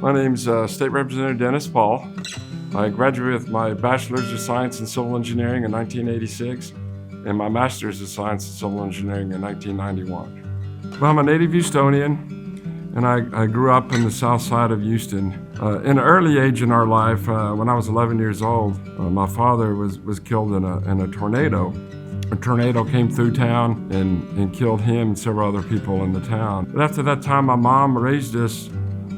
My name's State Representative Dennis Paul. I graduated with my Bachelor's of Science in Civil Engineering in 1986 and my Master's of Science in Civil Engineering in 1991. Well, I'm a native Houstonian, and I grew up in the south side of Houston. In an early age in our life, when I was 11 years old, my father was killed in a tornado. A tornado came through town and killed him and several other people in the town. But after that time, my mom raised us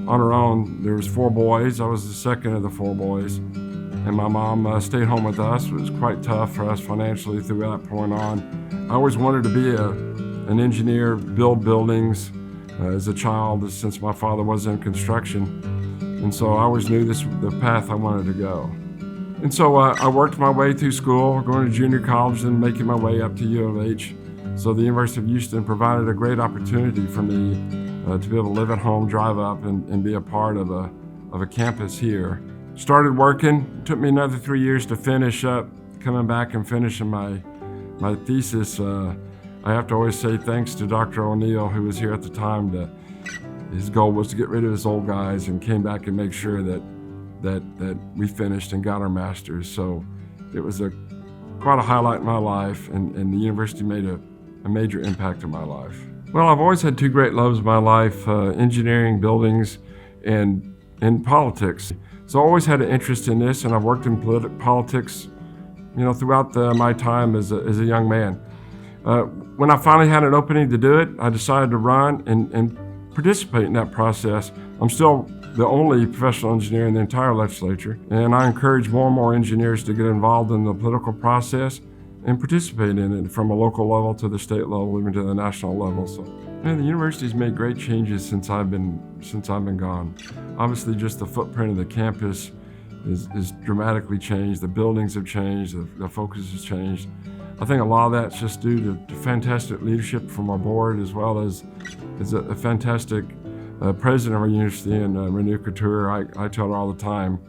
on her own. There was 4 boys. I was the second of the 4 boys. And my mom stayed home with us. It was quite tough for us financially through that point on. I always wanted to be an engineer, build buildings as a child, since my father was in construction. And so I always knew this was the path I wanted to go. And so I worked my way through school, going to junior college and making my way up to U of H. So the University of Houston provided a great opportunity for me to be able to live at home, drive up, and be a part of a campus here. Started working. It took me another 3 years to finish up, coming back and finishing my thesis. I have to always say thanks to Dr. O'Neill, who was here at the time. His goal was to get rid of his old guys and came back and make sure that we finished and got our masters. So it was quite a highlight in my life, and the university made a major impact in my life. Well, I've always had 2 great loves in my life, engineering, buildings, and politics. So I always had an interest in this, and I've worked in politics, throughout my time as a young man. When I finally had an opening to do it, I decided to run and participate in that process. I'm still the only professional engineer in the entire legislature, and I encourage more and more engineers to get involved in the political process and participate in it from a local level to the state level, even to the national level. So, the university's made great changes since I've been gone. Obviously, just the footprint of the campus is dramatically changed. The buildings have changed. The focus has changed. I think a lot of that's just due to fantastic leadership from our board, as well as a fantastic president of our university, and Renew Couture. I tell her all the time,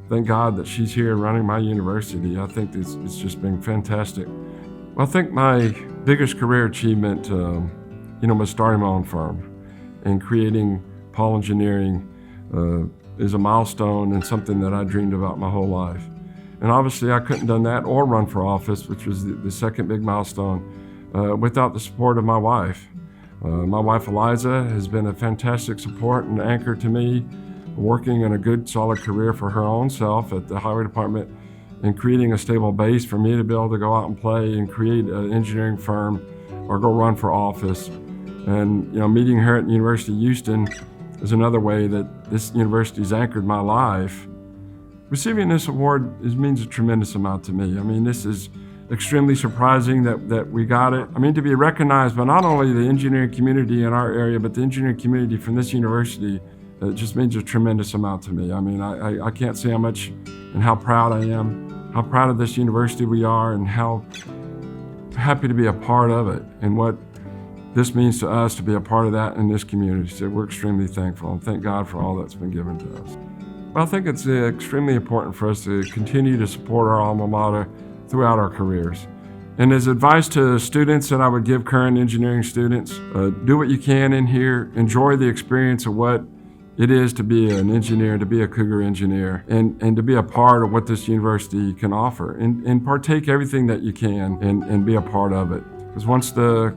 thank God that she's here running my university. I think it's just been fantastic. Well, I think my biggest career achievement, was starting my own firm and creating Paul Engineering is a milestone and something that I dreamed about my whole life. And obviously I couldn't have done that or run for office, which was the second big milestone, without the support of my wife. My wife Eliza has been a fantastic support and anchor to me, working in a good solid career for her own self at the highway department and creating a stable base for me to be able to go out and play and create an engineering firm or go run for office. And meeting her at the University of Houston is another way that this university has anchored my life. Receiving this award means a tremendous amount to me. This is extremely surprising that we got it. To be recognized by not only the engineering community in our area, but the engineering community from this university, it just means a tremendous amount to me. I can't say how much and how proud I am, how proud of this university we are, and how happy to be a part of it, and what this means to us to be a part of that in this community. So we're extremely thankful, and thank God for all that's been given to us. Well, I think it's extremely important for us to continue to support our alma mater throughout our careers. And as advice to students that I would give current engineering students, do what you can in here, enjoy the experience of what it is to be an engineer, to be a Cougar engineer, and to be a part of what this university can offer, and partake everything that you can and be a part of it. Because once the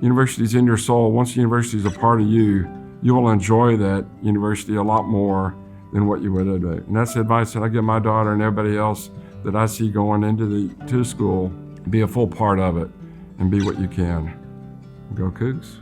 university's in your soul, once the university's a part of you, you will enjoy that university a lot more than what you would today. And that's the advice that I give my daughter and everybody else that I see going into the school. Be a full part of it and be what you can. Go Cougs.